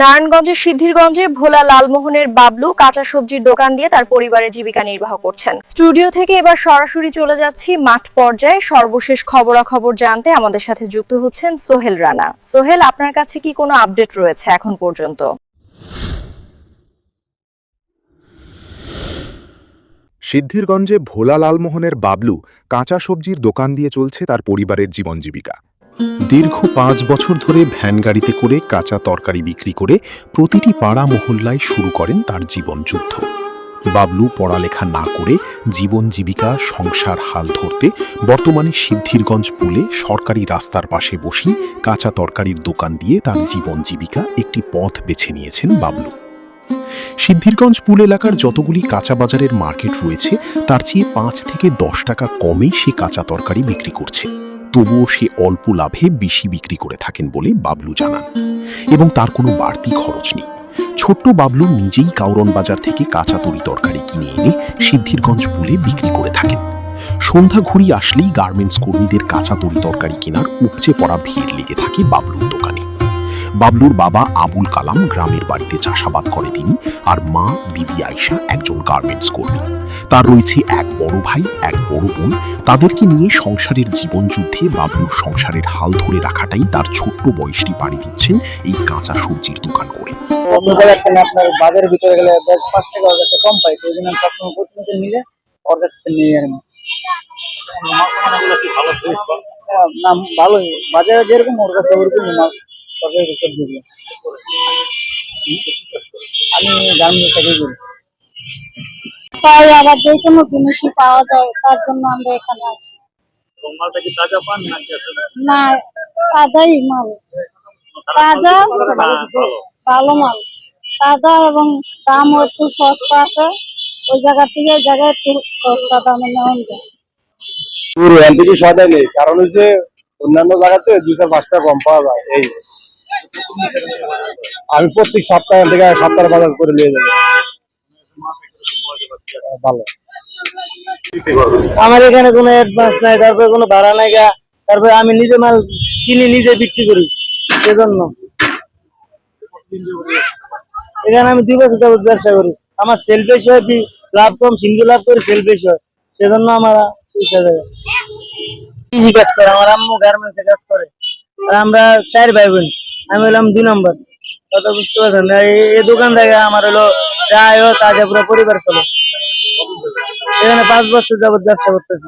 নারায়ণগঞ্জের সিদ্ধিরগঞ্জে ভোলা লালমোহনের বাবলু কাঁচা সবজির দোকান দিয়ে তার পরিবারের জীবিকা নির্বাহ করছেন। স্টুডিও থেকে এবার সরাসরি চলে যাচ্ছি মাঠ পর্যায়ে। সর্বশেষ খবরাখবর জানতে আমাদের সাথে যুক্ত হচ্ছেন সোহেল রানা। সোহেল, আপনার কাছে কি কোনো আপডেট রয়েছে এখন পর্যন্ত? সিদ্ধিরগঞ্জে ভোলা লালমোহনের বাবলু কাঁচা সবজির দোকান দিয়ে চলছে তার পরিবারের জীবন জীবিকা। দীর্ঘ ৫ বছর ধরে ভ্যান গাড়িতে করে কাঁচা তরকারি বিক্রি করে প্রতিটি পাড়া মহল্লায় শুরু করেন তার জীবন যুদ্ধ। বাবলু পড়ালেখা না করে জীবন জীবিকা সংসার হাল ধরতে বর্তমানে সিদ্ধিরগঞ্জ পুলে সরকারি রাস্তার পাশে বসেই কাঁচা তরকারির দোকান দিয়ে তার জীবন জীবিকা একটি পথ বেছে নিয়েছেন বাবলু। সিদ্ধিরগঞ্জ পুল এলাকার যতগুলি কাঁচা বাজারের মার্কেট রয়েছে তার চেয়ে ৫ থেকে ১০ টাকা কমে সে কাঁচা তরকারি বিক্রি করছে। তবুও সে অল্প লাভে বেশি বিক্রি করে থাকেন বলে বাবলু জানান, এবং তার কোনো বাড়তি খরচ নেই। ছোট্ট বাবলু নিজেই কাউরন বাজার থেকে কাঁচা তরি তরকারি কিনে এনে সিদ্ধিরগঞ্জ পুলে বিক্রি করে থাকেন। সন্ধ্যা ঘুরি আসলেই গার্মেন্টস কর্মীদের কাঁচা তরি তরকারি কেনার উপচে পড়া ভিড় লেগে থাকে বাবলুর দোকানে। বাবলুর বাবা আবুল কালাম গ্রামের বাড়িতে চাষাবাদ করে তিনি, আর মা বিবি আয়শা একজন গার্মেন্টস কর্মী। তার রয়েছে এক বড় ভাই, এক বড় বোন। তাদেরকে নিয়ে সংসারের জীবন যুদ্ধে বাবলুর সংসারের হাল ধরে রাখাটাই তার ছোট্ট বয়সটি পাড়ি দিচ্ছেন এই কাঁচা সবজির দোকান করে। আপনার বাজারের ভিতরে গেলে ১০-৫ টাকা ওর কাছে কম পাই, সেই জন্য সবসময় প্রতিনিয়ত নিলে ওর কাছে নিয়ে আনি। না, ভালোই বাজারে যেরকম ওর কাছে ওরকমই মাছ সবজিগুলো। আমি গ্রামের থেকেই করি। তাই আবার যে কোনো জিনিসই পাওয়া যায়, তার জন্য আমরা এখানে আসি। মালটা কি তাজা পান নাকি? না, তাজাই মাল, তাজা ভালো মাল, তাজা এবং দামও একটু সস্তা আছে। ওই জায়গা থেকে এই জায়গায় একটু সস্তা দামে নেওয়া যায়। সদাই নেই, কারণ হচ্ছে অন্যান্য জায়গাতে ২-৫ টাকা কম পাওয়া যায়। এই আমি প্রত্যেক সপ্তাহ থেকে সপ্তাহে বাজার করে নিয়ে যাবো। ভালো, আমার এখানে কোনো অ্যাডভান্স নাই, তারপরে কোনো ভাড়া নাই, তারপরে আমি নিজে মাল কিনে নিজে বিক্রি করি। সেজন্য এখানে আমি ২ বছর যাবত ব্যবসা করি। আমার সেল বেশি হয়, লাভ কম, সিঙ্গু লাভ করে সেল বেশি হয়, সেজন্য আমার কৃষি কাজ করে। আমার আম্মু গার্মেন্টসে কাজ করে, আর আমরা ৪ ভাই বোন। আমি হলাম ২ নম্বর। কথা বুঝতে পারছেন? এই দোকান থেকে আমার হলো যা হয় তা পুরো পরিবার চলে। এখানে ৫ বছর যাবত ব্যবসা করতেছি।